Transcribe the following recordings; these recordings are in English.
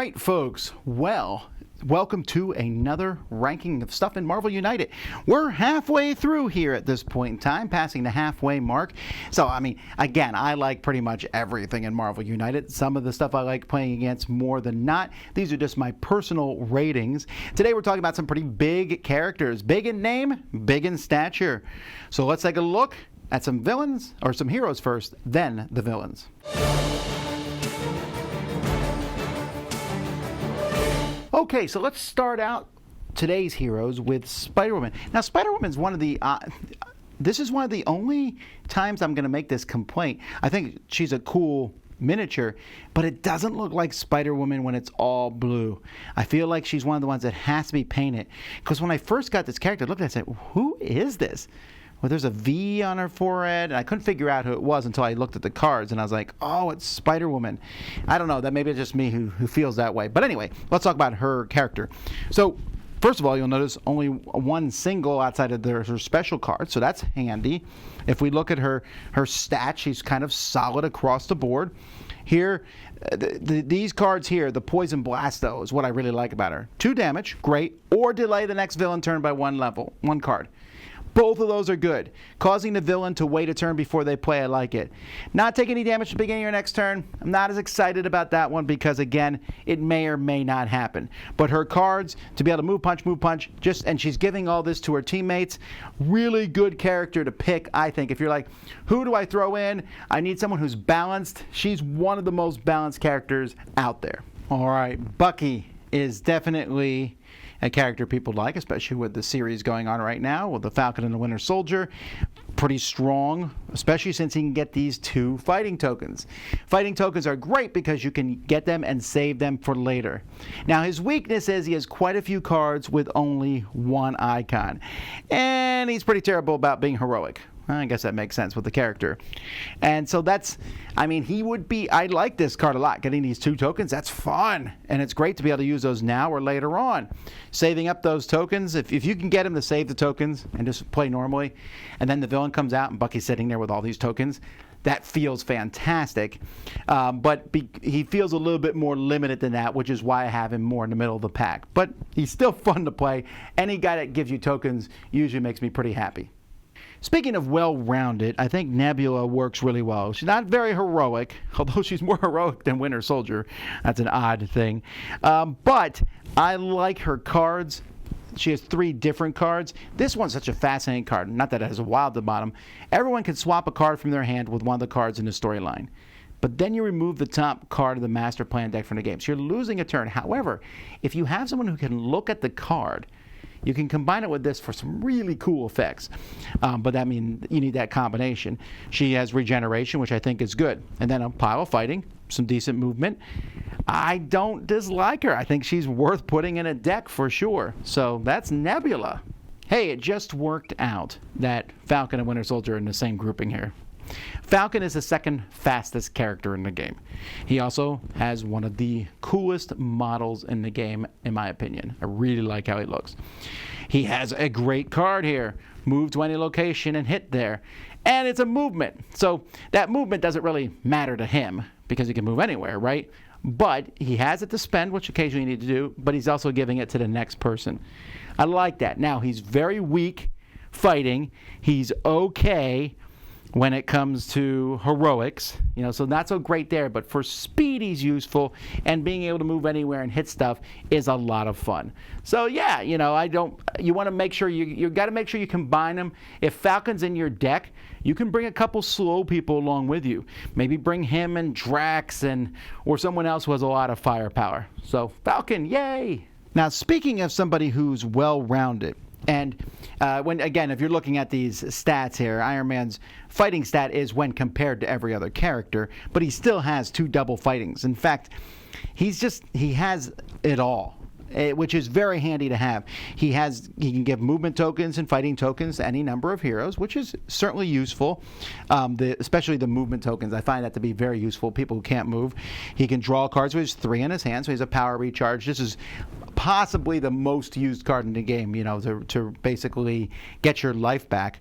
right, folks. Well, welcome to another ranking of stuff in Marvel United. We're halfway through here at this point in time, passing the halfway mark. So, I mean, again, I like pretty much everything in Marvel United. Some of the stuff I like playing against more than not. These are just my personal ratings. Today we're talking about some pretty big characters. Big in name, big in stature. So let's take a look at some villains, or some heroes first, then the villains. Okay, so let's start out today's heroes with Spider-Woman. Now, Spider-Woman's one of the... this is one of the only times I'm going to make this complaint. I think she's a cool miniature, but it doesn't look like Spider-Woman when it's all blue. I feel like she's one of the ones that has to be painted. Because when I first got this character, I looked at it and said, who is this? Well, there's a V on her forehead, and I couldn't figure out who it was until I looked at the cards, and I was like, oh, it's Spider-Woman. I don't know, that maybe it's just me who feels that way. But anyway, let's talk about her character. So, first of all, you'll notice only one single outside of her special card, so that's handy. If we look at her stats, she's kind of solid across the board. Here, these cards here, the Poison Blast, though, is what I really like about her. 2 damage, great, or delay the next villain turn by 1 card. Both of those are good. Causing the villain to wait a turn before they play, I like it. Not take any damage at the beginning of your next turn. I'm not as excited about that one because, again, it may or may not happen. But her cards, to be able to move punch, and she's giving all this to her teammates. Really good character to pick, I think. If you're like, who do I throw in? I need someone who's balanced. She's one of the most balanced characters out there. All right, Bucky is definitely a character people like, especially with the series going on right now with the Falcon and the Winter Soldier. Pretty strong, especially since he can get these 2 fighting tokens. Fighting tokens are great because you can get them and save them for later. Now, his weakness is he has quite a few cards with only 1 icon. And he's pretty terrible about being heroic. I guess that makes sense with the character. And so he would be, I like this card a lot. Getting these 2 tokens, that's fun. And it's great to be able to use those now or later on. Saving up those tokens, if you can get him to save the tokens and just play normally, and then the villain comes out and Bucky's sitting there with all these tokens, that feels fantastic. But he feels a little bit more limited than that, which is why I have him more in the middle of the pack. But he's still fun to play. Any guy that gives you tokens usually makes me pretty happy. Speaking of well-rounded, I think Nebula works really well. She's not very heroic, although she's more heroic than Winter Soldier. That's an odd thing. But I like her cards. She has 3 different cards. This one's such a fascinating card. Not that it has a wild at the bottom. Everyone can swap a card from their hand with one of the cards in the storyline. But then you remove the top card of the Master Plan deck from the game. So you're losing a turn. However, if you have someone who can look at the card, you can combine it with this for some really cool effects. But that means you need that combination. She has regeneration, which I think is good. And then a pile of fighting, some decent movement. I don't dislike her. I think she's worth putting in a deck for sure. So that's Nebula. Hey, it just worked out that Falcon and Winter Soldier are in the same grouping here. Falcon is the second fastest character in the game. He also has one of the coolest models in the game, in my opinion. I really like how he looks. He has a great card here. Move to any location and hit there. And it's a movement. So that movement doesn't really matter to him because he can move anywhere, right? But he has it to spend, which occasionally you need to do, but he's also giving it to the next person. I like that. Now, he's very weak fighting. He's okay when it comes to heroics, so not so great there, but for speed he's useful, and being able to move anywhere and hit stuff is a lot of fun. So yeah, you want to make sure you got to make sure you combine them. If Falcon's in your deck, you can bring a couple slow people along with you. Maybe bring him and Drax or someone else who has a lot of firepower. So Falcon, yay! Now, speaking of somebody who's well-rounded, and if you're looking at these stats here, Iron Man's fighting stat is when compared to every other character, but he still has 2 double fightings. In fact, he has it all, which is very handy to have. He can give movement tokens and fighting tokens to any number of heroes, which is certainly useful. Especially the movement tokens, I find that to be very useful. People who can't move, he can draw cards with his 3 in his hand, so he has a power recharge. This is possibly the most used card in the game, to basically get your life back.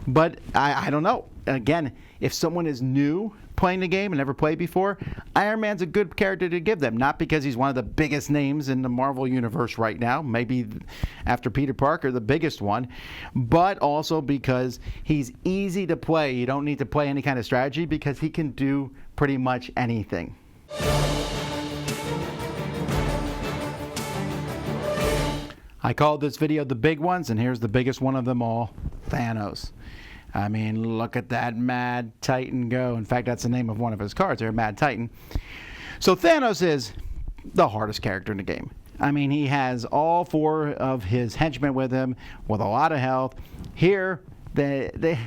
But I don't know. Again, if someone is new, playing the game and never played before, Iron Man's a good character to give them. Not because he's one of the biggest names in the Marvel Universe right now, maybe after Peter Parker, the biggest one, but also because he's easy to play. You don't need to play any kind of strategy because he can do pretty much anything. I called this video the big ones, and here's the biggest one of them all, Thanos. I mean, look at that Mad Titan go. In fact, that's the name of one of his cards here, Mad Titan. So Thanos is the hardest character in the game. I mean, he has all 4 of his henchmen with him with a lot of health. Here, the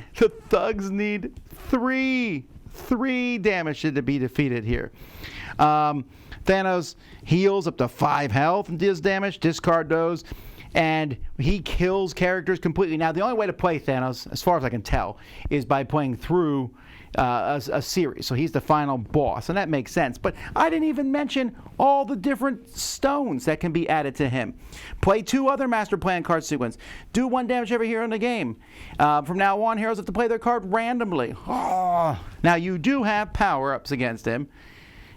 thugs need 3 damage to be defeated here. Thanos heals up to 5 health and deals damage, discard those, and he kills characters completely. Now, the only way to play Thanos, as far as I can tell, is by playing through a series. So he's the final boss, and that makes sense. But I didn't even mention all the different stones that can be added to him. Play 2 other Master Plan card sequence. Do 1 damage every hero in the game. From now on, heroes have to play their card randomly. Oh. Now, you do have power-ups against him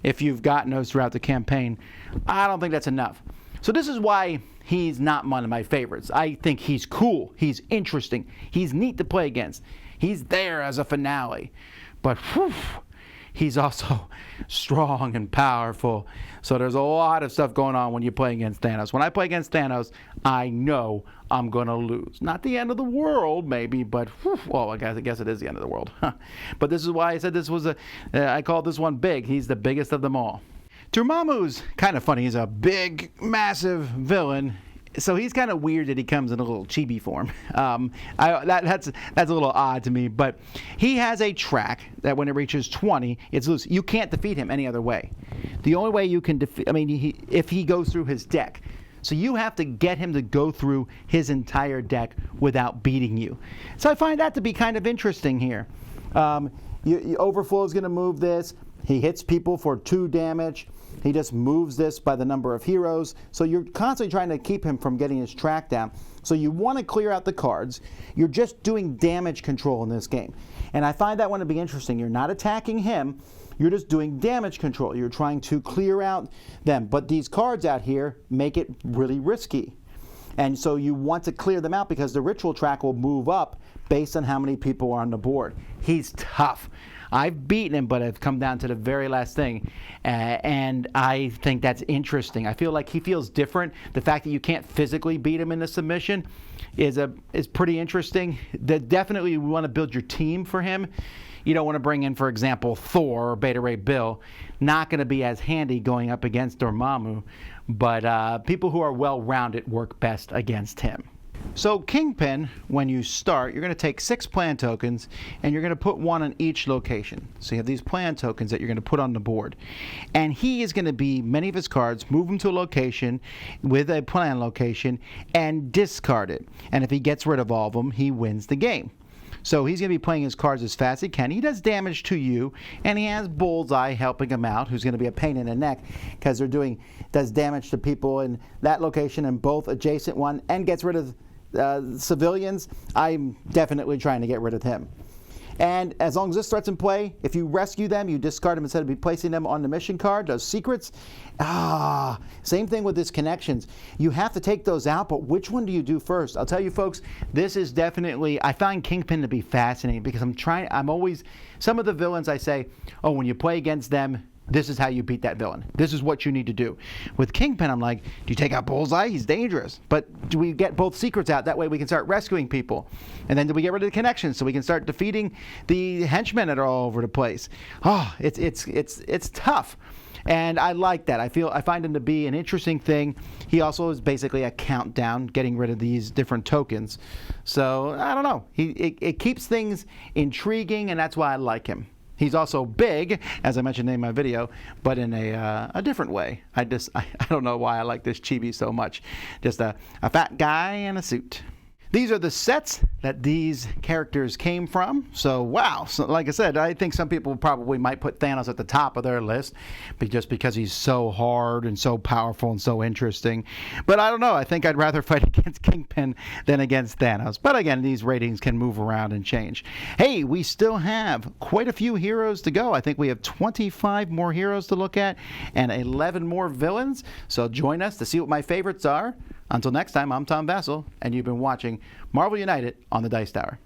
if you've gotten those throughout the campaign. I don't think that's enough. So this is why he's not one of my favorites. I think he's cool. He's interesting. He's neat to play against. He's there as a finale. But whew, he's also strong and powerful. So there's a lot of stuff going on when you play against Thanos. When I play against Thanos, I know I'm going to lose. Not the end of the world, maybe, but whew, well, I guess it is the end of the world. But this is why I said this was I called this one big. He's the biggest of them all. Dormammu's kind of funny. He's a big, massive villain. So he's kind of weird that he comes in a little chibi form. That's a little odd to me, but he has a track that when it reaches 20, it's loose. You can't defeat him any other way. The only way you can defeat, if he goes through his deck. So you have to get him to go through his entire deck without beating you. So I find that to be kind of interesting here. Overflow is going to move this. He hits people for 2 damage. He just moves this by the number of heroes. So you're constantly trying to keep him from getting his track down. So you want to clear out the cards. You're just doing damage control in this game. And I find that one to be interesting. You're not attacking him. You're just doing damage control. You're trying to clear out them. But these cards out here make it really risky. And so you want to clear them out because the ritual track will move up based on how many people are on the board. He's tough. I've beaten him, but I've come down to the very last thing, and I think that's interesting. I feel like he feels different. The fact that you can't physically beat him in the submission is pretty interesting. Definitely, you want to build your team for him. You don't want to bring in, for example, Thor or Beta Ray Bill. Not going to be as handy going up against Dormammu, but people who are well-rounded work best against him. So Kingpin, when you start, you're going to take 6 plan tokens and you're going to put 1 on each location. So you have these plan tokens that you're going to put on the board. And he is going to be many of his cards, move them to a location with a plan location and discard it. And if he gets rid of all of them, he wins the game. So he's going to be playing his cards as fast as he can. He does damage to you, and he has Bullseye helping him out, who's going to be a pain in the neck because does damage to people in that location and both adjacent one, and gets rid of civilians. I'm definitely trying to get rid of him. And as long as this threat's in play, if you rescue them, you discard them instead of placing them on the mission card, those secrets. Same thing with his connections. You have to take those out, but which one do you do first? I'll tell you folks, this is definitely, I find Kingpin to be fascinating because some of the villains I say, oh, when you play against them, this is how you beat that villain. This is what you need to do. With Kingpin, I'm like, do you take out Bullseye? He's dangerous. But do we get both secrets out? That way we can start rescuing people. And then do we get rid of the connections so we can start defeating the henchmen that are all over the place? Oh, it's tough. And I like that. I find him to be an interesting thing. He also is basically a countdown, getting rid of these different tokens. So, I don't know. It keeps things intriguing, and that's why I like him. He's also big, as I mentioned in my video, but in a different way. I don't know why I like this chibi so much. Just a fat guy in a suit. these are the sets that these characters came from. So, wow. So, like I said, I think some people probably might put Thanos at the top of their list just because he's so hard and so powerful and so interesting. But I don't know. I think I'd rather fight against Kingpin than against Thanos. But again, these ratings can move around and change. Hey, we still have quite a few heroes to go. I think we have 25 more heroes to look at and 11 more villains. So join us to see what my favorites are. Until next time, I'm Tom Vasel, and you've been watching Marvel United on the Dice Tower.